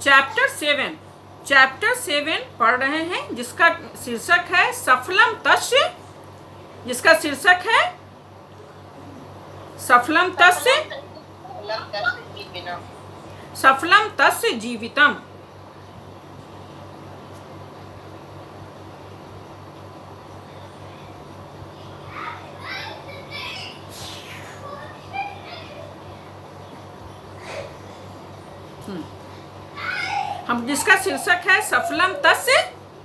Chapter 7 पढ़ रहे हैं, जिसका शीर्षक है सफलम तस्य, जिसका शीर्षक है सफलम तस्य जीवितम। हम जिसका शीर्षक है सफलम तस्य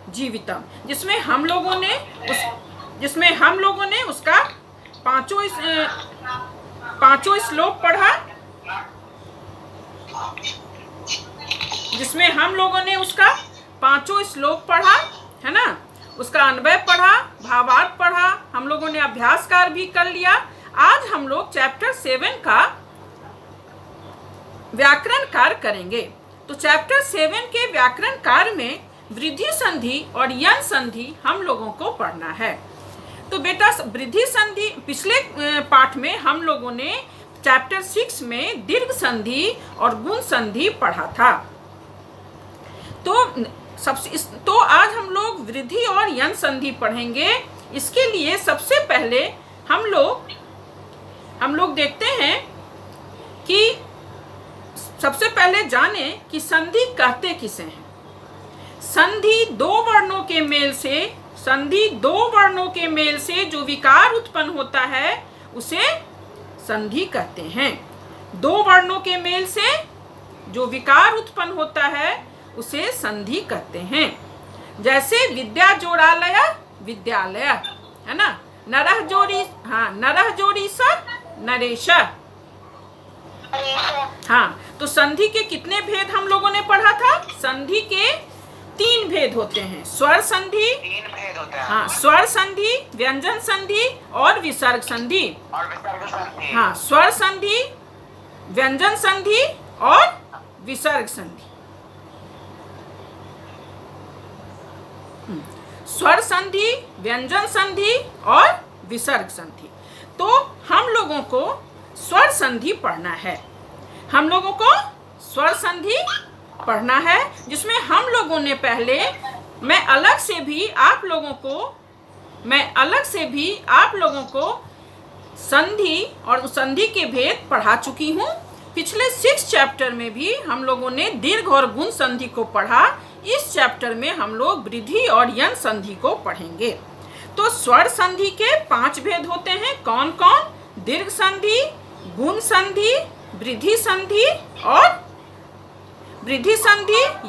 जीवितम, जिसमें हम लोगों ने उसका पांचों श्लोक पढ़ा, जिसमें हम लोगों ने उसका पांचों श्लोक पढ़ा, है ना। उसका अन्वय पढ़ा, भावार्थ पढ़ा, हम लोगों ने अभ्यास कार्य भी कर लिया। आज हम लोग चैप्टर 7 का व्याकरण कार्य करेंगे। तो चैप्टर 7 के व्याकरण कार्य में वृद्धि संधि और यन संधि हम लोगों को पढ़ना है। तो बेटा वृद्धि संधि पिछले पाठ में हम लोगों ने चैप्टर 6 में दीर्घ संधि और गुण संधि पढ़ा था। तो आज हम लोग वृद्धि और यन संधि पढ़ेंगे। इसके लिए सबसे पहले हम लोग देखते हैं कि सबसे पहले जाने कि संधि कहते किसे हैं। संधि दो वर्णों के मेल से जो विकार उत्पन्न होता है उसे संधि कहते हैं। दो वर्णों के मेल से जो विकार उत्पन्न होता है उसे संधि कहते हैं। जैसे विद्या जोड़ालय विद्यालय, है ना। नरह जोड़ी स नरेश। हाँ, तो संधि के कितने भेद हम लोगों ने पढ़ा था? संधि के 3 भेद होते हैं। स्वर संधि, 3 भेद होते हैं। हाँ, स्वर संधि, व्यंजन संधि और विसर्ग संधि। हाँ, स्वर संधि, व्यंजन संधि और विसर्ग संधि। स्वर संधि, व्यंजन संधि और विसर्ग संधि। तो हम लोगों को स्वर संधि पढ़ना है। हम लोगों को स्वर संधि पढ़ना है, जिसमें हम लोगों ने पहले मैं अलग से भी आप लोगों को संधि और संधि के भेद पढ़ा चुकी हूँ। पिछले 6 चैप्टर में भी हम लोगों ने दीर्घ और गुण संधि को पढ़ा। इस चैप्टर में हम लोग वृद्धि और यन संधि को पढ़ेंगे। तो स्वर संधि के 5 भेद होते हैं। कौन कौन? दीर्घ संधि, गुण संधि, वृद्धि संधि,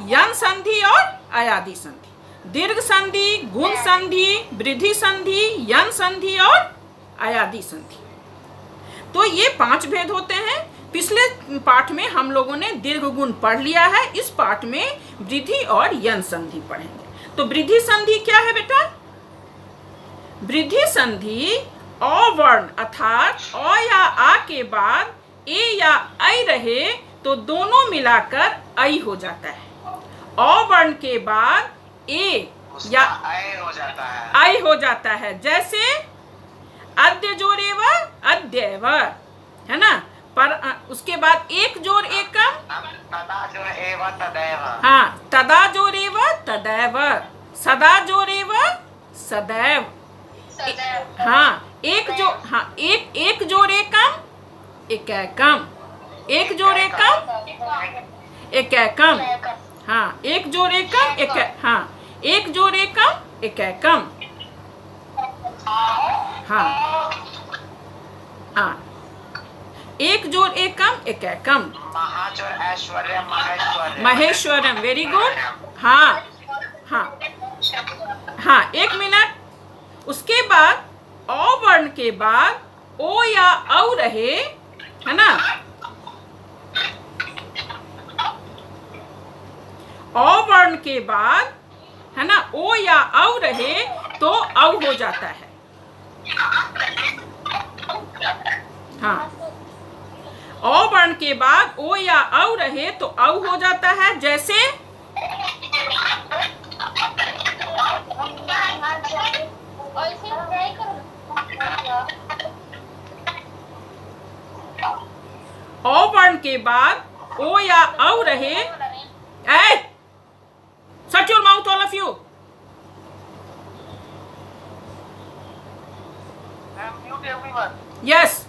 यन संधि और अयादि संधि। दीर्घ संधि, गुण संधि, वृद्धि संधि, यन संधि और अयादि संधि। तो ये 5 भेद होते हैं। पिछले पाठ में हम लोगों ने दीर्घ गुण पढ़ लिया है। इस पाठ में वृद्धि और यन संधि पढ़ेंगे। तो वृद्धि संधि क्या है बेटा? वृद्धि संधि अवर्ण अर्थात अ या आ के बाद ए या ऐ रहे तो दोनों मिलाकर ऐ हो जाता है। अवर्ण के बाद ए या ऐ हो जाता है। जैसे अद्य जोरेव अद्यैव, है ना। पर उसके बाद एक जोर एकम, तदा जोरेव तदैव। हाँ, तदा जोरेव तदैव, सदा जोरेव सदैव। हाँ, एक जोर एकम एकैकम, एक जोर एकम एकैकम। हाँ, एक जोर एकम एक जोर एकम एकैकम। हाँ, एक जोर एकम एकैकम। महाजोर ऐश्वर्य महेश्वरम, वेरी गुड। हाँ, एक मिनट। उसके बाद अ वर्ण के बाद ओ या औ रहे, है ना। अ वर्ण के बाद, है ना, ओ या औ रहे तो औ हो जाता है। हाँ, अ वर्ण के बाद ओ या औ रहे तो औ हो जाता है। जैसे अ वर्ण के बाद ओ या औ रहे, ऐ यस,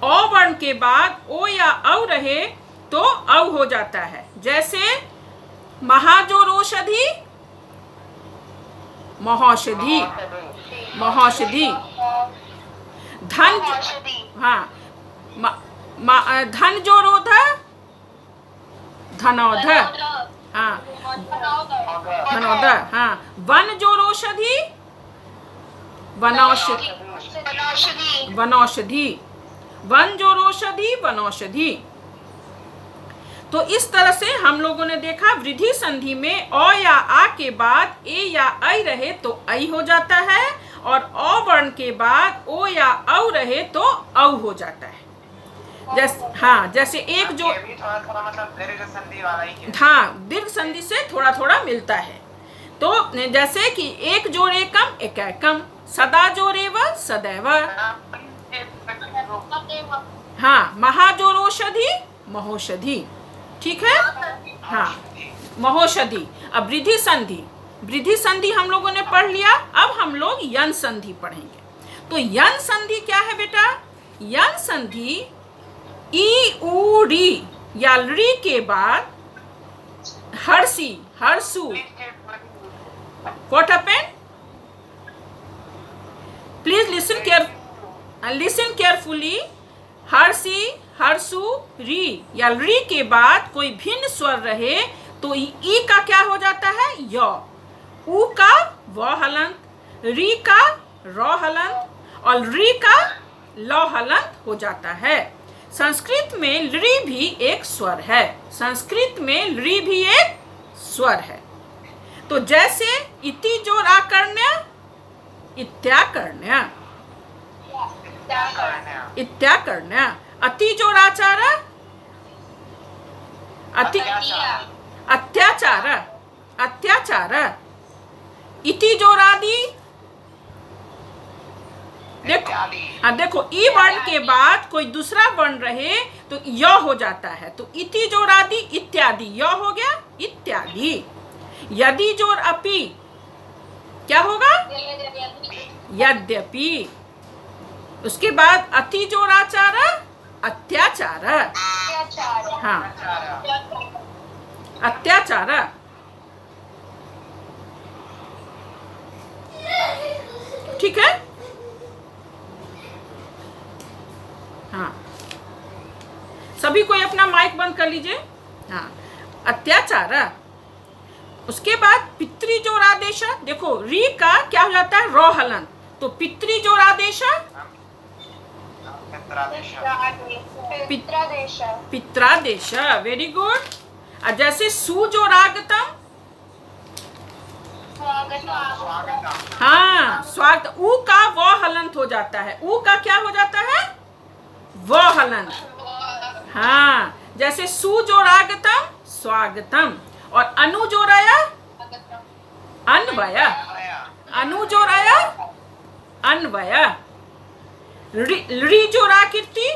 औ वर्ण के बाद ओ या औ रहे तो औ हो जाता है। जैसे महाजोरोषधि, महौषधि, महौषधि। धन, हाँ, धन जोरोध, धनौध, हाँ, धनौध, हाँ। वन जोरोषधि, वनौषधि, वनौषधि, वन जोरोषधि, वनौषधि। तो इस तरह से हम लोगों ने देखा वृद्धि संधि में अ या आ के बाद ए या ऐ रहे तो ऐ हो जाता है, और अ वर्ण के बाद ओ या औ रहे तो औ हो जाता है। जैसे, हाँ, जैसे एक जो ये भी थोड़ा थोड़ा मतलब दीर्घ संधि वाला ही है। हाँ, दीर्घ संधि से थोड़ा थोड़ा मिलता है। तो जैसे कि एक जोड़े कम एकैकम, सदा जोड़े व सदैव, हाँ, महाजोरोषधि, महौषधि। ठीक है, हाँ, महौषधि। अब वृद्धि संधि, वृद्धि संधि हम लोगों ने पढ़ लिया। अब हम लोग यन संधि पढ़ेंगे। तो यन संधि क्या है बेटा? यन संधि ई उ री या री के बाद हर्षी, हर्षु, what happened? Please listen carefully. हर्षी, हर्षु, री या री के बाद कोई भिन्न स्वर रहे तो ई का क्या हो जाता है? य। उ का व हलंत, री का र हलंत और री का ल हलंत हो जाता है। संस्कृत में री भी एक स्वर है, संस्कृत में री भी एक स्वर है। तो जैसे इति जोर आकर्ण्य, इत्याकर्ण्य, इत्याकर्ण्य। अति जोर आचार, अति, अत्याचार, अत्याचार। इति जोरादि, देखो, हाँ, देखो, ई वर्ण के बाद कोई दूसरा वर्ण रहे तो य हो जाता है। तो इति जोरादि, इत्यादि, य हो गया इत्यादि। यदि जोर अपि क्या होगा? यद्यपि। उसके बाद अति जोराचार, अत्याचार, हाँ, अत्याचार। ठीक है, हाँ, सभी कोई अपना माइक बंद कर लीजिए। हाँ, अत्याचार। उसके बाद पितृ जोरादेश, देखो री का क्या हो जाता है? रो हलन। तो पितृ जोरादेश, पित्रादेश, वेरी गुड। जैसे सु जोरागतम, हाँ, स्वागत। उ का व हलंत हो जाता है, उ का क्या हो जाता है? व हलंत, हाँ। जैसे सु जोरागतम, स्वागतम। और अनु जोराया, अन्वय, अनु जोराया, अन्वय। री जोराकृति,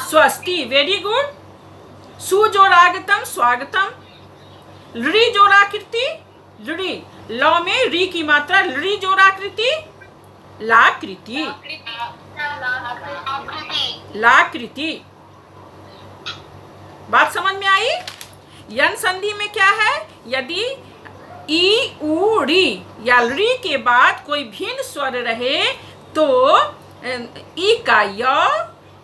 स्वस्ति, वेरी गुड। सु जोरागतम, स्वागतम। री जोराकृति, री, लौ में री की मात्रा, री जोराकृति, लाकृति, लाकृति। बात समझ में आई? यन संधि में क्या है? यदि ई उ री या री के बाद कोई भिन्न स्वर रहे तो ई का य,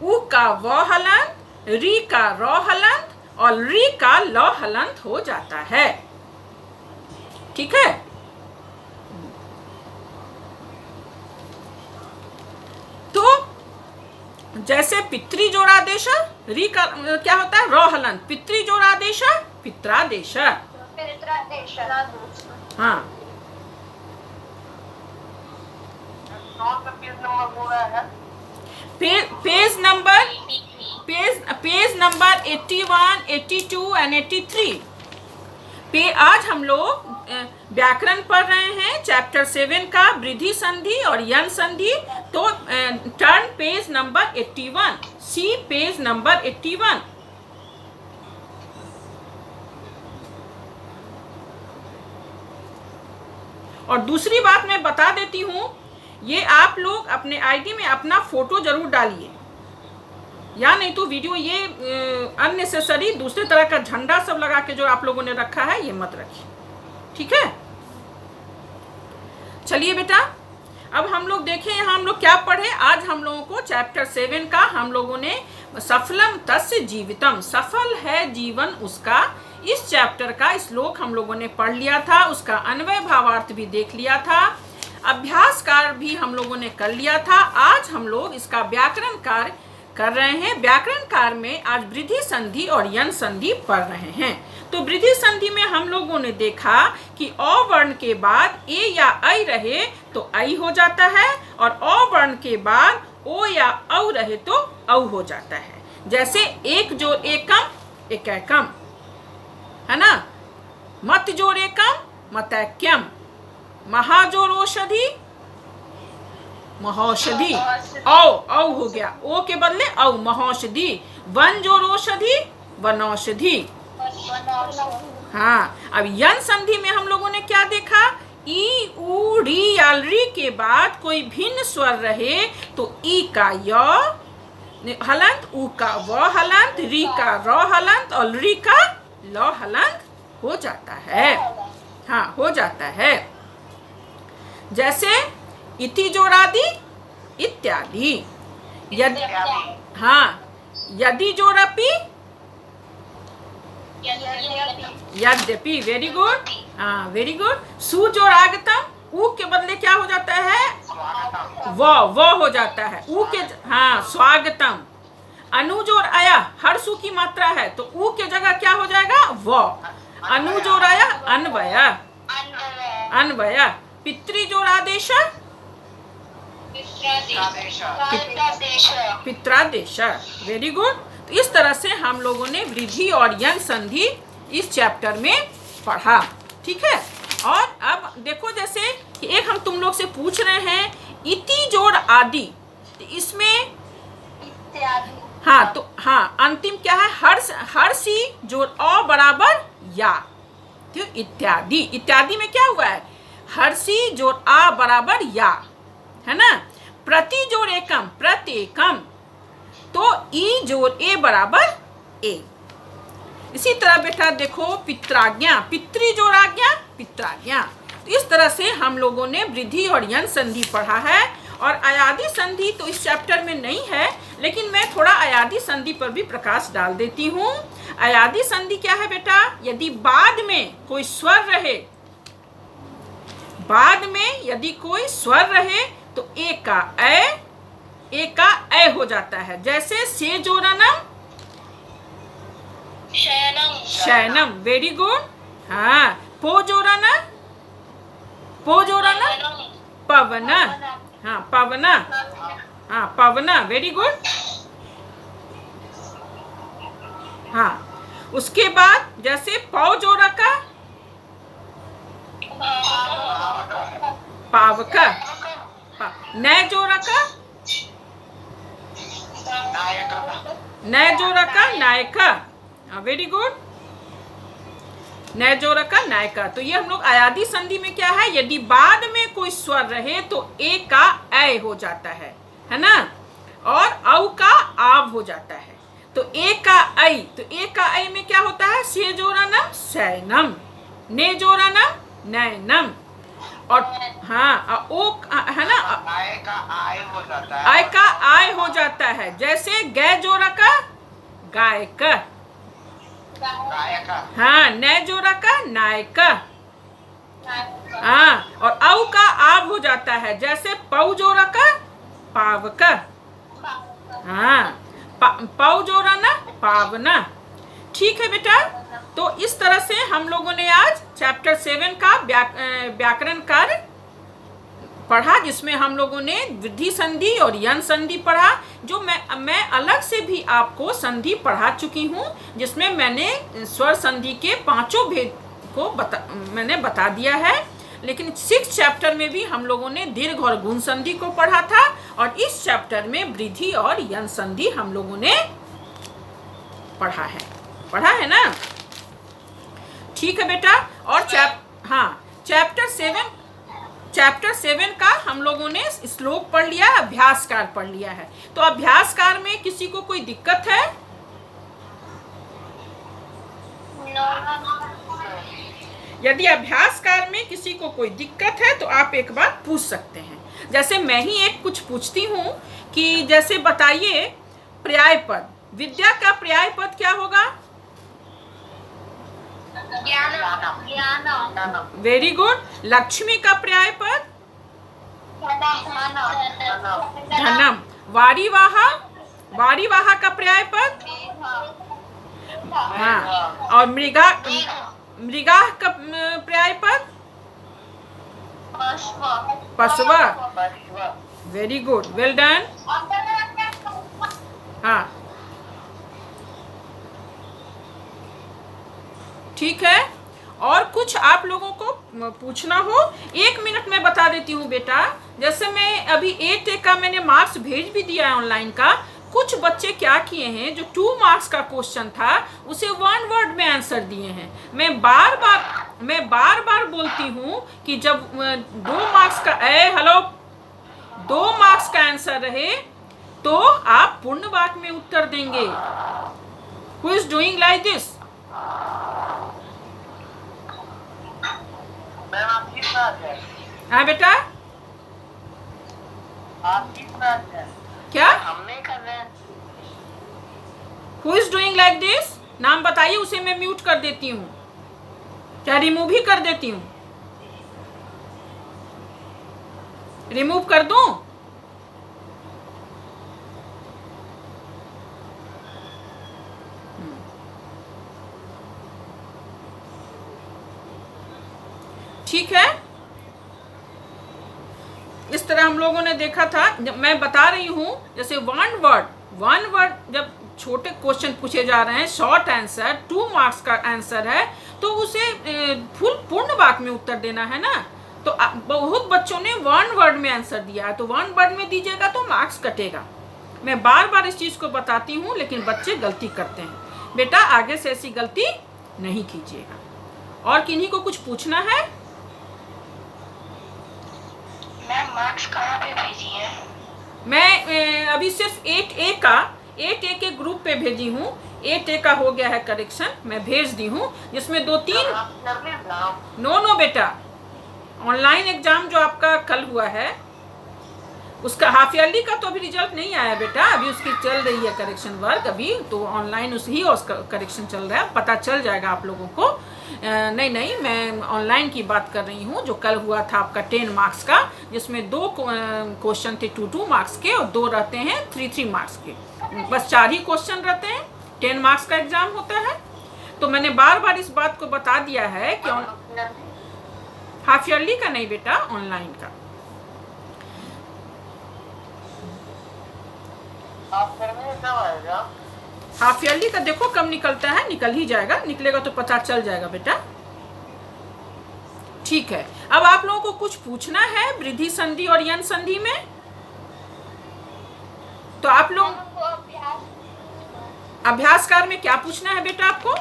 उ का व हलंत, री का र हलंत और री का ल हलंत हो जाता है। ठीक है, तो जैसे पितृ जोरादेश, री का क्या होता है? र हलंत। पितृ जोरादेश, पित्रादेश, हाँ। पेज नंबर 81, 82 एंड 83 पे आज हम लोग व्याकरण पढ़ रहे हैं, चैप्टर 7 का वृद्धि संधि और यन संधि। तो टर्न पेज नंबर 81, सी पेज नंबर 81। और दूसरी बात मैं बता देती हूँ, ये आप लोग अपने आईडी में अपना फोटो जरूर डालिए, या नहीं तो वीडियो ये अननेसेसरी दूसरे तरह का झंडा सब लगा के जो आप लोगों ने रखा है ये मत रखिए, ठीक है। चलिए बेटा, अब हम लोग देखें यहाँ हम लोग क्या पढ़े। आज हम लोगों को चैप्टर 7 का हम लोगों ने सफलम तस्य जीवितम, सफल है जीवन उसका, इस चैप्टर का श्लोक हम लोगों ने पढ़ लिया था, उसका अन्वय भावार्थ भी देख लिया था, अभ्यास कार्य भी हम लोगों ने कर लिया था। आज हम लोग इसका व्याकरण कार्य कर रहे हैं। व्याकरण कार्य में आज वृद्धि संधि और यन संधि पढ़ रहे हैं। तो वृद्धि संधि में हम लोगों ने देखा कि अ वर्ण के बाद ए या ऐ रहे तो ऐ हो जाता है, और अ वर्ण के बाद ओ या औ रहे तो औ हो जाता है। जैसे एक जोड़ एकम एकैकम, है ना, मत जोड़ एकम मतैक्यम, महाजोड़ औषधि महौषधि, औ हो गया, ओ के बदले औ, महौषधि, वन जोड़ औषधि वनौषधि। हाँ, अब यन संधि में हम लोगों ने क्या देखा, ई उ री या री के बाद कोई भिन्न स्वर रहे तो ई का य हलंत, उ का व हलंत, री का र हलंत और री का ल हलंत हो जाता है। हाँ, हो जाता है। जैसे इति जोड़ादि इत्यादि, यदि, हाँ, यदि जोड़पि यद्यपि, वेरी गुड, हाँ वेरी गुड। सु जोड़ आगतम, उ के बदले क्या हो जाता है, वो हो जाता है, उ के, हाँ स्वागतम। अनु जोड़ आया, हर सु की मात्रा है तो उ के जगह क्या हो जाएगा, वो। अनु जोड़ आया अन्वया, अन्वया। पितृ जोड़ आदेश पित्रादेश, वेरी गुड। तो इस तरह से हम लोगों ने वृद्धि और यन संधि इस चैप्टर में पढ़ा, ठीक है। और अब देखो, जैसे एक हम तुम लोग से पूछ रहे हैं इति जोड़ आदि, तो इसमें हाँ, तो हाँ अंतिम क्या है, हर सी जोड़ अ बराबर या, तो इत्यादि, इत्यादि में क्या हुआ है, हर सी जोड़ आ बराबर या, है ना। प्रति जोड़ एकम प्रत्येकम, तो ई जोड़ ए बराबर ए। इसी तरह बेटा देखो पित्राज्ञा, पितृ जोड़ आज्ञा पित्राज्ञा। तो इस तरह से हम लोगों ने वृद्धि और यन संधि पढ़ा है। और अयादि संधि तो इस चैप्टर में नहीं है, लेकिन मैं थोड़ा अयादि संधि पर भी प्रकाश डाल देती हूँ। अयादि संधि क्या है बेटा, यदि बाद में कोई स्वर रहे, बाद में यदि कोई स्वर रहे तो ए का ए हो जाता है। जैसे से जोड़नम शयनम, वेरी गुड। हाँ, पो जोड़ना पवना, हाँ पवना, हाँ पवना, वेरी गुड। हाँ, उसके बाद जैसे पौ जोड़ा का पावका, नय जोड़ा का नय जोड़ा का नायका, वेरी गुड, नय जोड़ा का नायका। तो ये हम लोग अयादि संधि में क्या है, यदि बाद में कोई स्वर रहे तो ए का ऐ हो जाता है ना, और औ का आव हो जाता है। तो ए का ऐ, तो ए का ऐ में क्या होता है, से जोड़नम सैनम, ने जोड़नम नैनम, और हाँ ओ है ना, आय का आय हो जाता है, आय का आय हो जाता है। जैसे गै जोड़ा का गायक, गायक, हाँ नय जोड़ा का नायक, हाँ, और औ का आव हो जाता है। जैसे पौ जोड़ा का पावक, हाँ पौ जोड़ा ना पावना, ठीक है बेटा। तो इस तरह से हम लोगों ने आज चैप्टर 7 का व्याकरण कार्य पढ़ा, जिसमें हम लोगों ने वृद्धि संधि और यन संधि पढ़ा। जो मैं अलग से भी आपको संधि पढ़ा चुकी हूँ, जिसमें मैंने स्वर संधि के 5 भेद को मैंने बता दिया है। लेकिन 6 चैप्टर में भी हम लोगों ने दीर्घ और गुण संधि को पढ़ा था, और इस चैप्टर में वृद्धि और यन संधि हम लोगों ने पढ़ा है ना, ठीक है बेटा। और चैप्टर 7 चैप्टर 7 का हम लोगों ने श्लोक पढ़ लिया, अभ्यासकार पढ़ लिया है। तो अभ्यासकार में किसी को कोई दिक्कत है? यदि अभ्यासकार में किसी को कोई दिक्कत है तो आप एक बार पूछ सकते हैं। जैसे मैं ही एक कुछ पूछती हूँ कि जैसे बताइए पर्याय पद, विद्या का पर्याय पद क्या होगा? Very good. लक्ष्मी का पर्याय पद? धनम। वारीवाहा, वारीवाहा का पर्याय पद? हाँ। और मृगा, मृगा का पर्याय पद? पशवा। Very good, well done. हाँ ठीक है। और कुछ आप लोगों को पूछना हो 1 मिनट में बता देती हूँ बेटा। जैसे मैं अभी 8 का मैंने मार्क्स भेज भी दिया है ऑनलाइन का। कुछ बच्चे क्या किए हैं, जो 2 मार्क्स का क्वेश्चन था उसे 1 वर्ड में आंसर दिए हैं। मैं बार बार बोलती हूँ कि जब 2 मार्क्स का 2 मार्क्स का आंसर रहे तो आप पूर्ण वाक्य में उत्तर देंगे। Who is doing like this? हाँ बेटा, क्या हमने कर रहे हैं। Who is doing like this? नाम बताइए, उसे मैं म्यूट कर देती हूँ, क्या रिमूव ही कर देती हूँ? रिमूव कर दूं? ठीक है। इस तरह हम लोगों ने देखा था। जब मैं बता रही हूं, जैसे 1 वर्ड जब छोटे क्वेश्चन पूछे जा रहे हैं, शॉर्ट आंसर 2 मार्क्स का आंसर है, तो उसे फुल पूर्ण वाक्य में उत्तर देना है ना। तो बहुत बच्चों ने 1 वर्ड में आंसर दिया है, तो 1 वर्ड में दीजिएगा तो मार्क्स कटेगा। मैं बार बार इस चीज़ को बताती हूँ, लेकिन बच्चे गलती करते हैं। बेटा आगे से ऐसी गलती नहीं कीजिएगा। और किन्हीं को कुछ पूछना है? मैम मार्क्स कहाँ पे भेजी है? मैं अभी सिर्फ 8A के ग्रुप पे भेजी हूँ। 8A का हो गया है करेक्शन, मैं भेज दी हूँ, जिसमें 2-3 नो बेटा, ऑनलाइन एग्जाम जो आपका कल हुआ है उसका हाफ ईयरली का तो अभी रिजल्ट नहीं आया बेटा। अभी उसकी चल रही है करेक्शन वर्क, अभी तो ऑनलाइन उसका करेक्शन चल रहा है, पता चल जाएगा आप लोगों को। नहीं, मैं ऑनलाइन की बात कर रही हूँ। जो कल हुआ था आपका 10 मार्क्स का, जिसमें 2 क्वेश्चन थे 2 मार्क्स के और 2 रहते हैं 3 मार्क्स के। बस 4 ही क्वेश्चन रहते हैं, 10 मार्क्स का एग्जाम होता है। तो मैंने बार बार इस बात को बता दिया है कि हाफ ईयरली का नहीं बेटा, ऑनलाइन का। हाफ ईयरली का देखो कब निकलता है, निकल ही जाएगा, निकलेगा तो पता चल जाएगा बेटा। ठीक है। अब आप लोगों को कुछ पूछना है वृद्धि संधि और यन संधि में? तो आप लोग अभ्यासकार में क्या पूछना है बेटा आपको?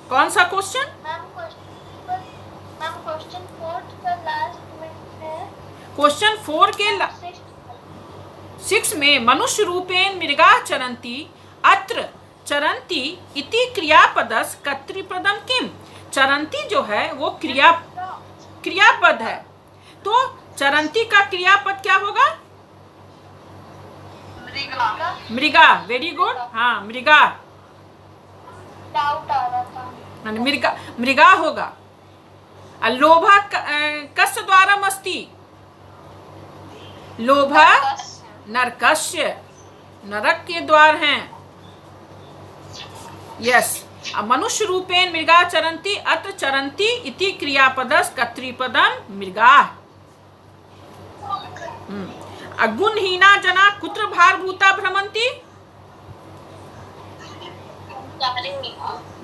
कौन सा क्वेश्चन? क्वेश्चन 4 के 6 में मनुष्य रूपेण मृगा चरन्ति अत्र चरन्ति इति क्रियापदस कर्तृपदम किम। चरन्ति जो है वो क्रियापद है, तो चरन्ति का क्रियापद क्या होगा? मृगा। Very good. हाँ मृगा, मृगा होगा। लोभा कस्य द्वारम अस्ति? लोभा नरकस्य, नरक के द्वार हैं। यस। मनुष्य रूपेण मृगा चरन्ति अत्र चरन्ति इति क्रियापदस कर्तृपदम मृगा। गुणहीना जना कुत्र भारभूता भ्रमन्ति?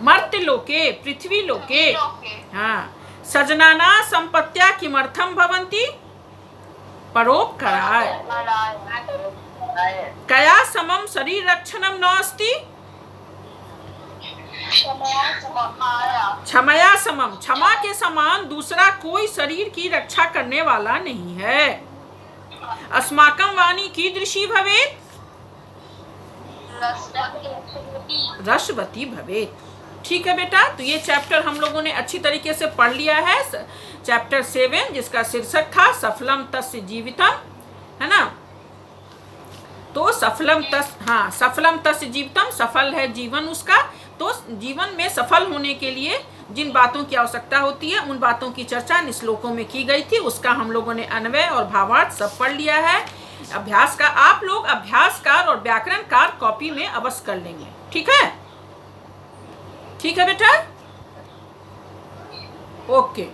मर्त्यलोके, पृथ्वी लोके। हाँ। सजनाना संपत्त्या किमर्थम भवन्ति? परोपकाराय। कया समम शरीर रक्षणम न अस्ति? क्षमया समम, क्षमा के समान दूसरा कोई शरीर की रक्षा करने वाला नहीं है। अस्माकं वाणी कीदृशी भवेत्, रसवती भवेत्। ठीक है बेटा, तो ये चैप्टर हम लोगों ने अच्छी तरीके से पढ़ लिया है। चैप्टर 7 जिसका शीर्षक था सफलम तस्य जीवितम, है ना। तो सफलम तस्य जीवितम, सफल है जीवन उसका। तो जीवन में सफल होने के लिए जिन बातों की आवश्यकता होती है उन बातों की चर्चा इन श्लोकों में की गई थी। उसका हम लोगों ने अन्वय और भावार्थ सब पढ़ लिया है। अभ्यास का आप लोग अभ्यासकार और व्याकरणकार कॉपी में अवश्य कर लेंगे। ठीक है, ठीक है बेटा, ओके।